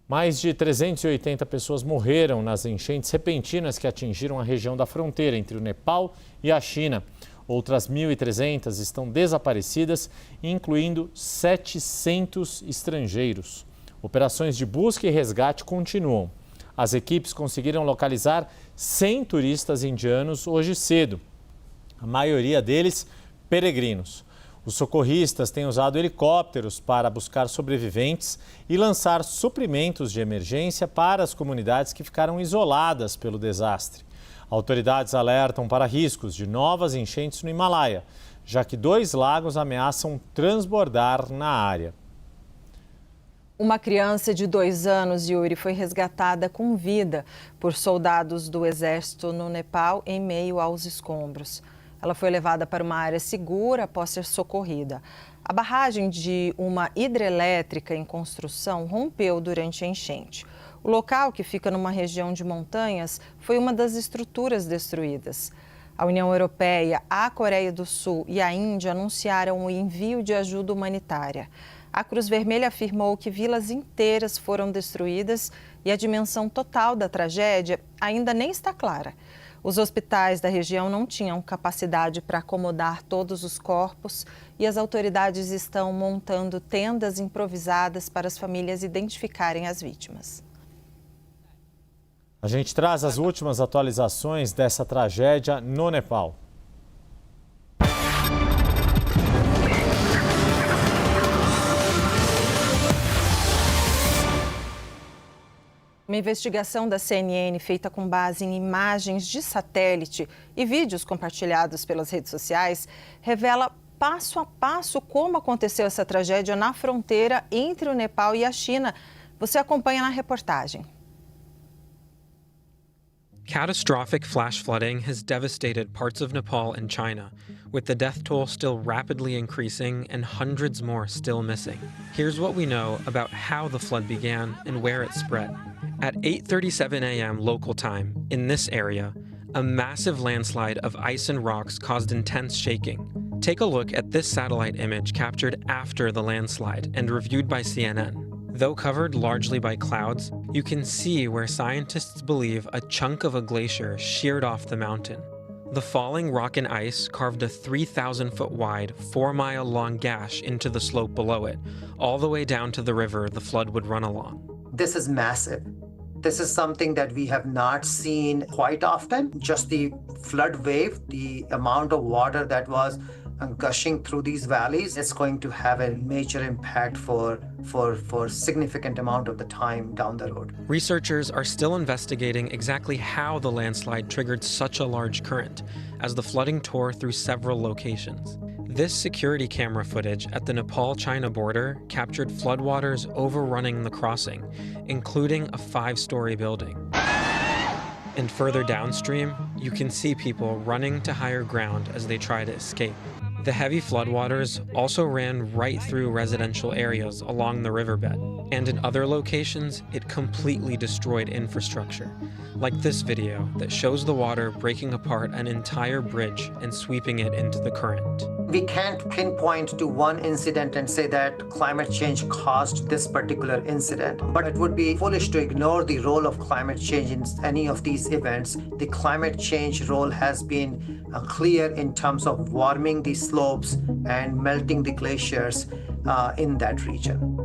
Mais de 380 pessoas morreram nas enchentes repentinas que atingiram a região da fronteira entre o Nepal e a China. Outras 1.300 estão desaparecidas, incluindo 700 estrangeiros. Operações de busca e resgate continuam. As equipes conseguiram localizar 100 turistas indianos hoje cedo, a maioria deles peregrinos. Os socorristas têm usado helicópteros para buscar sobreviventes e lançar suprimentos de emergência para as comunidades que ficaram isoladas pelo desastre. Autoridades alertam para riscos de novas enchentes no Himalaia, já que 2 lagos ameaçam transbordar na área. Uma criança de 2 anos, Yuri, foi resgatada com vida por soldados do Exército no Nepal em meio aos escombros. Ela foi levada para uma área segura após ser socorrida. A barragem de uma hidrelétrica em construção rompeu durante a enchente. O local, que fica numa região de montanhas, foi uma das estruturas destruídas. A União Europeia, a Coreia do Sul e a Índia anunciaram o envio de ajuda humanitária. A Cruz Vermelha afirmou que vilas inteiras foram destruídas e a dimensão total da tragédia ainda nem está clara. Os hospitais da região não tinham capacidade para acomodar todos os corpos e as autoridades estão montando tendas improvisadas para as famílias identificarem as vítimas. A gente traz as últimas atualizações dessa tragédia no Nepal. Uma investigação da CNN feita com base em imagens de satélite e vídeos compartilhados pelas redes sociais revela passo a passo como aconteceu essa tragédia na fronteira entre o Nepal e a China. Você acompanha na reportagem. Catastrophic flash flooding has devastated parts of Nepal and China, with the death toll still rapidly increasing and hundreds more still missing. Here's what we know about how the flood began and where it spread. At 8:37 a.m. local time, in this area, a massive landslide of ice and rocks caused intense shaking. Take a look at this satellite image captured after the landslide and reviewed by CNN. Though covered largely by clouds, you can see where scientists believe a chunk of a glacier sheared off the mountain. The falling rock and ice carved a 3,000-foot wide, 4-mile-long gash into the slope below it, all the way down to the river the flood would run along. This is massive. This is something that we have not seen quite often. Just the flood wave, the amount of water that was gushing through these valleys, it's going to have a major impact for significant amount of the time down the road. Researchers are still investigating exactly how the landslide triggered such a large current, as the flooding tore through several locations. This security camera footage at the Nepal-China border captured floodwaters overrunning the crossing, including a 5-story building. And further downstream, you can see people running to higher ground as they try to escape. The heavy floodwaters also ran right through residential areas along the riverbed, and in other locations, it completely destroyed infrastructure, like this video that shows the water breaking apart an entire bridge and sweeping it into the current. We can't pinpoint to one incident and say that climate change caused this particular incident, but it would be foolish to ignore the role of climate change in any of these events. The climate change role has been clear in terms of warming the slopes and melting the glaciers in that region.